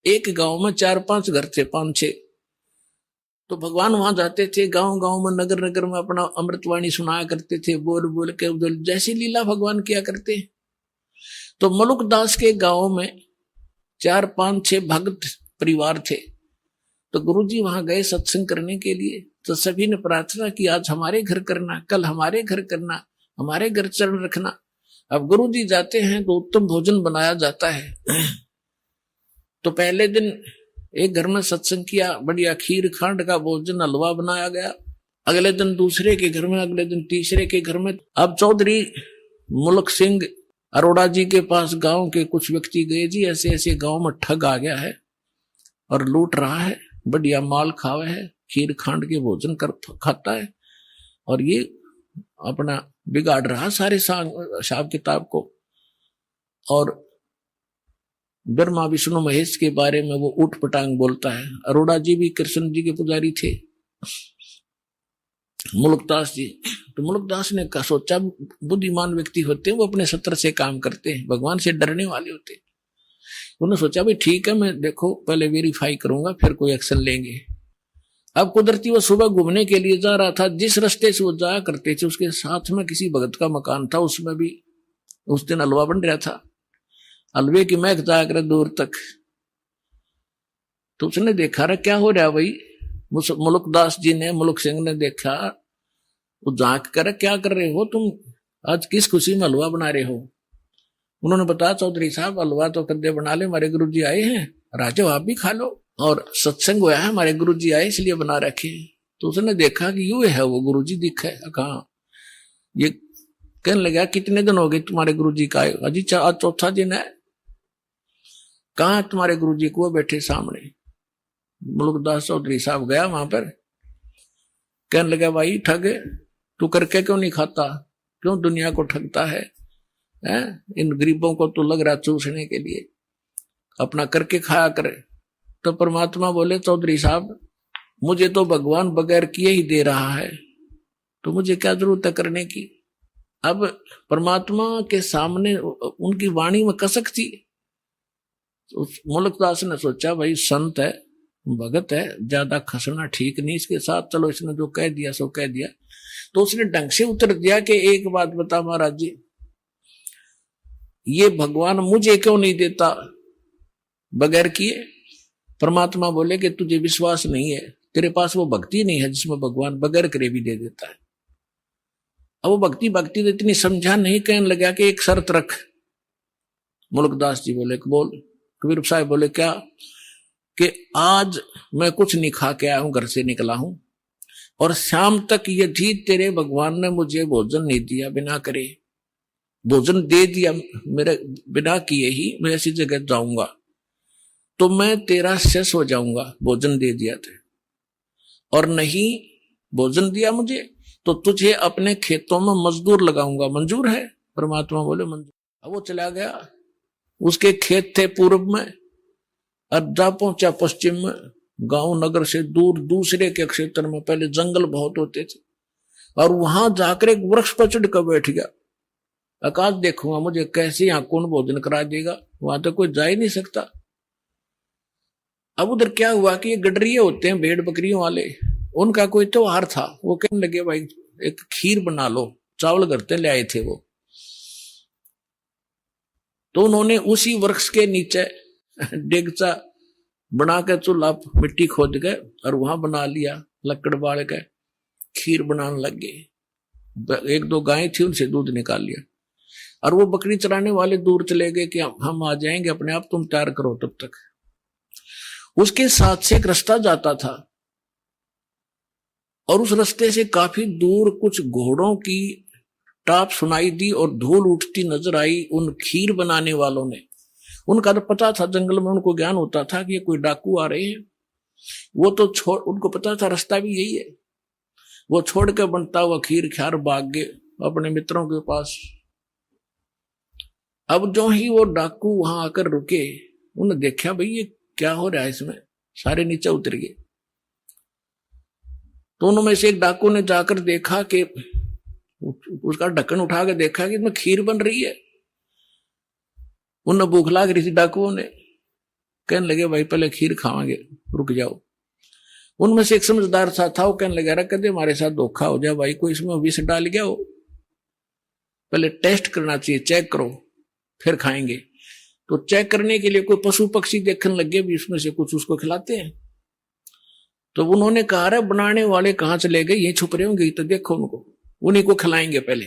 एक गांव में 4-5 घर थे, 5-6। तो भगवान वहां जाते थे, गांव गांव में, नगर नगर में अपना अमृतवाणी सुनाया करते थे, बोल बोल के जैसी लीला भगवान किया करते। तो मलुकदास के गांव में 4-5-6 भक्त परिवार थे। तो गुरुजी वहां गए सत्संग करने के लिए। तो सभी ने प्रार्थना की, आज हमारे घर करना, कल हमारे घर करना, हमारे घर चरण रखना। अब गुरुजी जाते हैं तो उत्तम भोजन बनाया जाता है। तो पहले दिन एक घर में सत्संग किया, बढ़िया खीर खांड का भोजन, हलवा बनाया गया। अगले दिन दूसरे के घर में, अगले दिन तीसरे के घर में। अब चौधरी मुल्क सिंह अरोड़ा जी के पास गांव के कुछ व्यक्ति गए, जी ऐसे ऐसे गांव में ठग आ गया है और लूट रहा है, बढ़िया माल खावे है, खीर खांड के भोजन कर खाता है और ये अपना बिगाड़ रहा सारे हिसाब किताब को। और ब्रह्मा विष्णु महेश के बारे में वो उठ पटांग बोलता है। अरोड़ा जी भी कृष्ण जी के पुजारी थे, मुल्कदास जी। तो मुल्कदास ने सोचा, बुद्धिमान व्यक्ति होते हैं वो अपने सत्र से काम करते हैं, भगवान से डरने वाले होते हैं। उन्होंने सोचा भाई ठीक है, मैं देखो पहले वेरीफाई करूंगा फिर कोई एक्शन लेंगे। अब कुदरती वो सुबह घूमने के लिए जा रहा था, जिस रास्ते से वो जाया करते थे उसके साथ में किसी भगत का मकान था, उसमें भी उस दिन हलवा बन रहा था, हलवे की महक जाया करे दूर तक। तो उसने देखा रहा क्या हो रहा भाई, मुल्कदास जी ने, मुल्क सिंह ने देखा, वो झांक कर क्या कर रहे हो तुम, आज किस खुशी में हलवा बना रहे हो। उन्होंने बताया चौधरी साहब हलवा तो कद्दे बना ले, हमारे गुरु जी आए हैं, राजो आप भी खा लो, और सत्संग हुआ है, हमारे गुरु जी आए इसलिए बना रखे। तो उसने देखा कि यू है वो गुरु जी दिखे, कहा ये कहने लगा कितने दिन हो गए तुम्हारे गुरु जी का आए, अजी आज चौथा दिन है। कहा तुम्हारे गुरु जी को, बैठे सामने। मुल्कदास चौधरी साहब गया वहां पर, कहने लगा भाई ठग, तू करके क्यों नहीं खाता, क्यों दुनिया को ठगता है, इन गरीबों को तो लग रहा चूसने के लिए, अपना करके खाया करे। तो परमात्मा बोले चौधरी साहब मुझे तो भगवान बगैर किए ही दे रहा है, तो मुझे क्या जरूरत है करने की। अब परमात्मा के सामने उनकी वाणी में कसक थी। तो मुल्कदास ने सोचा भाई संत है, भगत है, ज्यादा खसना ठीक नहीं इसके साथ, चलो इसने जो कह दिया सो कह दिया। तो उसने ढंग से उत्तर दिया कि एक बात बता महाराज जी, ये भगवान मुझे क्यों नहीं देता बगैर किए। परमात्मा बोले कि तुझे विश्वास नहीं है, तेरे पास वो भक्ति नहीं है जिसमें भगवान बगैर करे भी दे देता है। अब वो भक्ति तो इतनी समझा नहीं, कहने लगा कि एक शर्त रख। मुल्कदास जी बोले बोल। कबीर साहब बोले क्या, कि आज मैं कुछ नहीं खा के आया हूं, घर से निकला हूं, और शाम तक यदि तेरे भगवान ने मुझे भोजन नहीं दिया, बिना करे भोजन दे दिया मेरे बिना किए ही मैं ऐसी जगह जाऊंगा, तो मैं तेरा शेष हो जाऊंगा, भोजन दे दिया था। और नहीं भोजन दिया मुझे तो तुझे अपने खेतों में मजदूर लगाऊंगा, मंजूर है। परमात्मा बोले मंजूर। अब वो चला गया, उसके खेत थे पूर्व में, अब जा पहुंचा पश्चिम में, गांव नगर से दूर दूसरे के क्षेत्र में। पहले जंगल बहुत होते थे, और वहां जाकर एक वृक्ष पर चढ़ कर बैठ गया, आकाश देखूंगा मुझे कैसे यहाँ कौन भोजन करा देगा, वहां तो कोई जा ही नहीं सकता। अब उधर क्या हुआ कि ये गडरिये होते हैं भेड़ बकरियों वाले, उनका कोई त्योहार था। वो कहने लगे भाई एक खीर बना लो, चावल घर ले आए थे वो। तो उन्होंने उसी वृक्ष के नीचे डेगचा बना के चूल्हा मिट्टी खोद के और वहां बना लिया, लकड़ बाल के खीर बनाने लग गए। 1-2 गायें थी, उनसे दूध निकाल लिया, और वो बकरी चराने वाले दूर चले गए कि हम आ जाएंगे, अपने आप तुम तैयार करो तब तक। उसके साथ से एक रास्ता जाता था, और उस रास्ते से काफी दूर कुछ घोड़ों की टाप सुनाई दी और धूल उठती नजर आई उन खीर बनाने वालों ने। उनका तो पता था, जंगल में उनको ज्ञान होता था कि ये कोई डाकू आ रहे हैं। वो तो उनको पता था रास्ता भी यही है। वो छोड़ के बनता हुआ खीर ख्यार भाग गए अपने मित्रों के पास। अब जो ही वो डाकू वहां आकर रुके, उन्होंने देखा भाई ये क्या हो रहा है इसमें, सारे नीचे उतर गए। तो उनमें से एक डाकू ने जाकर देखा कि उसका ढक्कन उठा के देखा कि इसमें खीर बन रही है। उन्हें भूख लाग रही थी डाकुओं ने। कहने लगे भाई पहले खीर खावांगे, रुक जाओ। उनमें से एक समझदार सा था, वो कहने लगा कदे हमारे साथ धोखा हो जाए भाई, कोई इसमें विष डाल गया हो, पहले टेस्ट करना चाहिए, चेक करो फिर खाएंगे। तो चेक करने के लिए कोई पशु पक्षी देखने लगे भी इसमें से कुछ उसको खिलाते हैं। तो उन्होंने कहा रे बनाने वाले कहां चले गए, ये छुप रहे होंगे, तो देखो उनको, उन्हीं को खिलाएंगे पहले।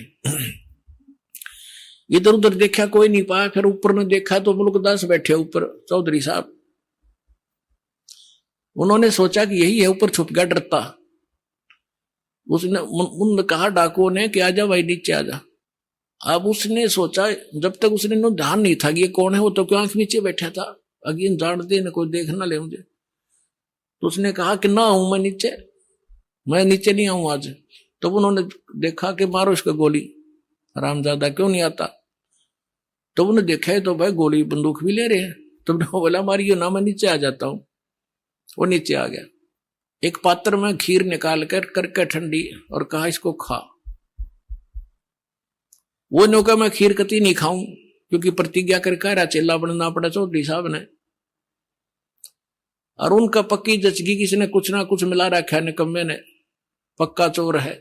इधर उधर देखा कोई नहीं पाया, फिर ऊपर ने देखा तो मुल्कदास बैठे ऊपर, चौधरी साहब। उन्होंने सोचा कि यही है, ऊपर छुप गया डरता। उसने उन्होंने कहा डाकुओं ने कि आजा भाई नीचे आजा। अब उसने सोचा, जब तक उसने ध्यान नहीं था कि ये कौन है, वो तो क्यों आंख नीचे बैठा था, अगेन जानते न कोई देख ना ले मुझे। तो उसने कहा कि ना आऊं मैं नीचे, मैं नीचे नहीं आऊं आज। तो उन्होंने देखा कि मारो इसका गोली, रामजादा क्यों नहीं आता। तो उन्होंने देखा तो भाई गोली बंदूक भी ले रहे हैं। तो बोला मारियो ना, मैं नीचे आ जाता हूं। वो नीचे आ गया, एक पात्र में खीर निकाल कर करके ठंडी, और कहा इसको खा। वो ने कहा मैं खीर कती नहीं खाऊं, क्योंकि प्रतिज्ञा करके चेला बनना पड़ा चौधरी साहब ने। और उनका पक्की जचगी, किसी ने कुछ ना कुछ मिला रखा है, निकम्मे ने, पक्का चोर है।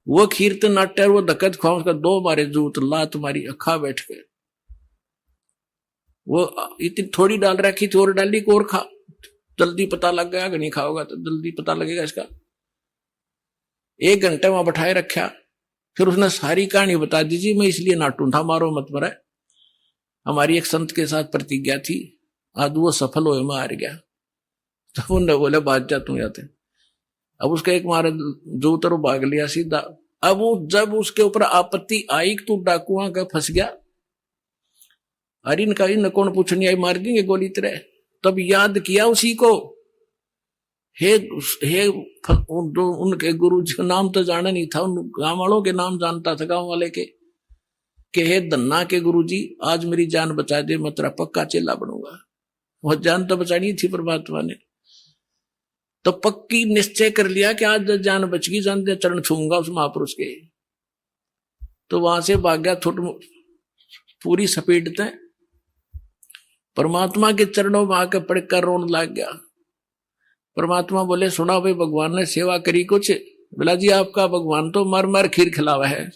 वो खीर तो नाट्य, वो धक्कत खाओ, उसका 2 बारे जूत ला तुम्हारी अखा बैठ के। वो इतनी थोड़ी डाल रखी थी, और डाली को और खा, जल्दी पता लग गया कि नहीं खाओगा तो जल्दी पता लगेगा इसका। 1 घंटे वहां बैठाए रखा, फिर उसने सारी कहानी बता दी जी, मैं इसलिए नाटू था, मारो मत मरे, हमारी एक संत के साथ प्रतिज्ञा थी, आज वो सफल हो, मैं हार गया। तो उन्होंने बोले बात जा तू जाते। अब उसका एक मारे जो उतर भाग लिया सीधा। अब वो जब उसके ऊपर आपत्ति आई कि तू डाकुआ का फंस गया, अरे इनका इन कौन पूछने आई, मार देंगे गोली तेरे। तब याद किया उसी को, हे जो उनके गुरु जी का नाम तो जाना नहीं था, उन गांव वालों के नाम जानता था, गांव वाले के, कि हे धन्ना के गुरु जी आज मेरी जान बचा दे, मैं तेरा पक्का चेला बनूंगा। वह जान तो बचानी थी परमात्मा ने, तो पक्की निश्चय कर लिया कि आज जान बच गई, जान दे चरण छूंगा उस महापुरुष के। तो वहां से भाग गया पूरी स्पीड से, परमात्मा के चरणों में आकर पड़कर रोने लग गया। परमात्मा बोले सुना भाई, भगवान ने सेवा करी कुछ। बोला जी आपका भगवान तो मार मार खीर खिलावा है,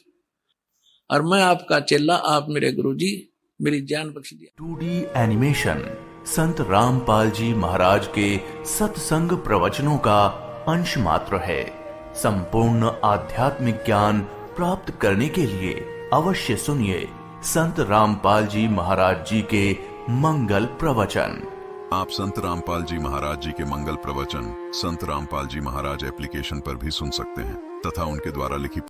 और मैं आपका चेला, आप मेरे गुरु जी, मेरी जान बख्श दिया। 2D एनिमेशन संत रामपाल जी महाराज के सत्संग प्रवचनों का अंश मात्र है। संपूर्ण आध्यात्मिक ज्ञान प्राप्त करने के लिए अवश्य सुनिए संत रामपाल जी महाराज जी के मंगल प्रवचन। आप संत रामपाल जी महाराज जी के मंगल प्रवचन संत रामपाल जी महाराज एप्लीकेशन पर भी सुन सकते हैं, तथा उनके द्वारा लिखी